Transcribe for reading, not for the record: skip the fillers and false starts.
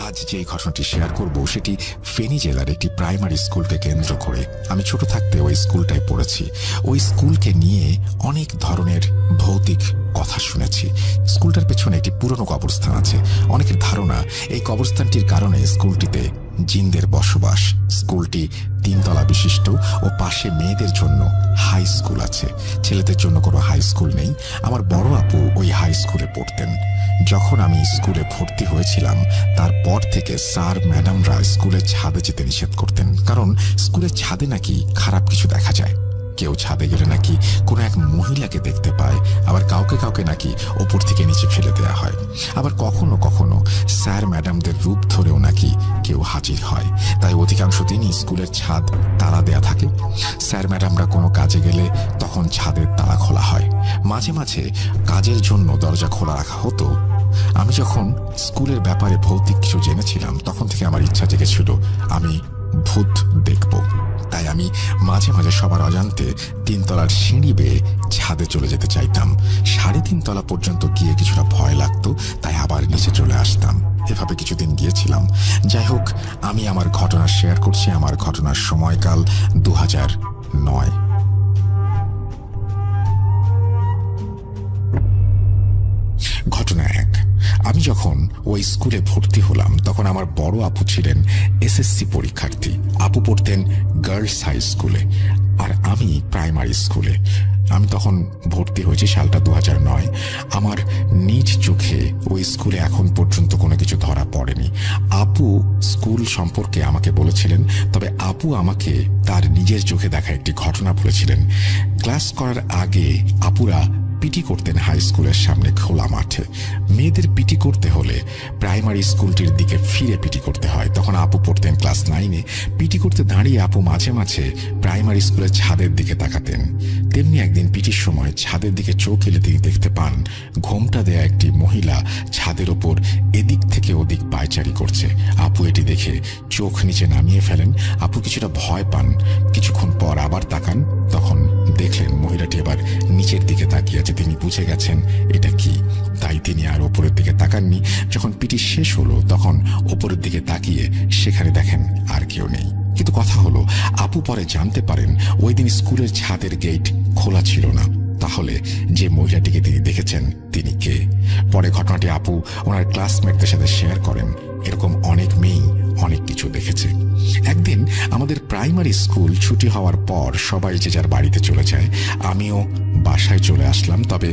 আজ যে ঘটনাটি শেয়ার করব সেটি ফেনী জেলার একটি প্রাইমারি স্কুলকে কেন্দ্র করে। আমি ছোট থাকতে ওই স্কুলটায় পড়েছি। ওই স্কুলকে নিয়ে অনেক ধরনের ভৌতিক কথা শুনেছি। স্কুলটার পেছনে একটি পুরনো কবরস্থান আছে। অনেকের ধারণা এই কবরস্থানটির কারণে স্কুলটিতে জিনদের বসবাস। স্কুলটি 3 তলা বিশিষ্ট ও পাশে মেয়েদের জন্য হাই স্কুল আছে, ছেলেদের জন্য কোনো হাই স্কুল নেই। আমার বড় আপু ওই হাই স্কুলে পড়তেন। যখন আমি স্কুলে ভর্তি হয়েছিলাম তারপর থেকে স্যার ম্যাডামরা স্কুলের ছাদে যেতে নিষেধ করতেন, কারণ স্কুলের ছাদে নাকি খারাপ কিছু দেখা যায়। কেউ ছাদে গেলে নাকি কোনো এক মহিলাকে দেখতে পায়, আবার কাউকে কাউকে নাকি ওপর থেকে নিচে ফেলে দেওয়া হয়। আবার কখনো কখনো স্যার ম্যাডামদের রূপ ধরেও নাকি কেউ হাজির হয়। তাই অধিকাংশ দিনই স্কুলের ছাদ তালা দেয়া থাকে। স্যার ম্যাডামরা কোনো কাজে গেলে তখন ছাদের তালা খোলা হয়। মাঝে মাঝে কাজের জন্য দরজা খোলা রাখা হতো। আমি যখন স্কুলের ব্যাপারে ভৌতিক কিছু জেনেছিলাম তখন থেকে আমার ইচ্ছা জেগেছিল আমি ভূত দেখব। তাই আমি মাঝে মাঝে সবার অজান্তে 3 তলার সিঁড়ি বেয়ে ছাদে চলে যেতে চাইতাম। 3.5 তলা পর্যন্ত গিয়ে কিছুটা ভয় লাগতো, তাই আবার নিচে চলে আসতাম। এভাবে কিছুদিন গিয়েছিলাম। যাই হোক, আমি আমার ঘটনা শেয়ার করছি। আমার ঘটনার সময়কাল 2009। ঘটনা 1। আমি যখন ওই স্কুলে ভর্তি হলাম তখন আমার বড় আপু ছিলেন এসএসসি পরীক্ষার্থী। আপু পড়তেন গার্লস হাই স্কুলে আর আমি প্রাইমারি স্কুলে। আমি তখন ভর্তি হয়েছি সালটা 2009। আমার নিজ চোখে ওই স্কুলে এখন পর্যন্ত কোনো কিছু ধরা পড়েনি। আপু স্কুল সম্পর্কে আমাকে বলেছিলেন, তবে আপু আমাকে তার নিজের চোখে দেখা একটি ঘটনা বলেছিলেন। ক্লাস করার আগে আপুরা পিটি করতেন হাই স্কুলের সামনে খোলা মাঠে। মেয়েদের পিটি করতে হলে প্রাইমারি স্কুলটির দিকে ফিরে পিটি করতে হয়। তখন আপু পড়তেন ক্লাস 9-এ। পিটি করতে দাঁড়িয়ে আপু মাঝে মাঝে প্রাইমারি স্কুলের ছাদের দিকে তাকাতেন। তেমনি একদিন পিটির সময় ছাদের দিকে চোখ এলে তিনি দেখতে পান ঘোমটা দেয়া একটি মহিলা ছাদের ওপর এদিক থেকে ওদিক পায়চারি করছে। আপু এটি দেখে চোখ নিচে নামিয়ে ফেলেন। আপু কিছুটা ভয় পান। কিছুক্ষণ পর আবার তাকান, তখন দেখলেন মহিলাটি এবার নিচের দিকে তাকিয়ে আছে। তিনি বুঝে গেছেন এটা কি, তাই তিনি আর ওপরের দিকে তাকাননি। যখন পিটি শেষ হলো তখন ওপরের দিকে তাকিয়ে সেখানে দেখেন আর কেউ নেই। কিন্তু কথা হলো, আপু পরে জানতে পারেন ওই দিন স্কুলের ছাদের গেট খোলা ছিল না। তাহলে যে মহিলাটিকে তিনি দেখেছেন তিনি কে? পরে ঘটনাটি আপু ওনার ক্লাসমেটদের সাথে শেয়ার করেন। এরকম অনেক মেয়েই অনেক কিছু দেখেছে। একদিন আমাদের প্রাইমারি স্কুল ছুটি হওয়ার পর সবাই যে যার বাড়িতে চলে যায়। আমিও বাসায় চলে আসলাম। তবে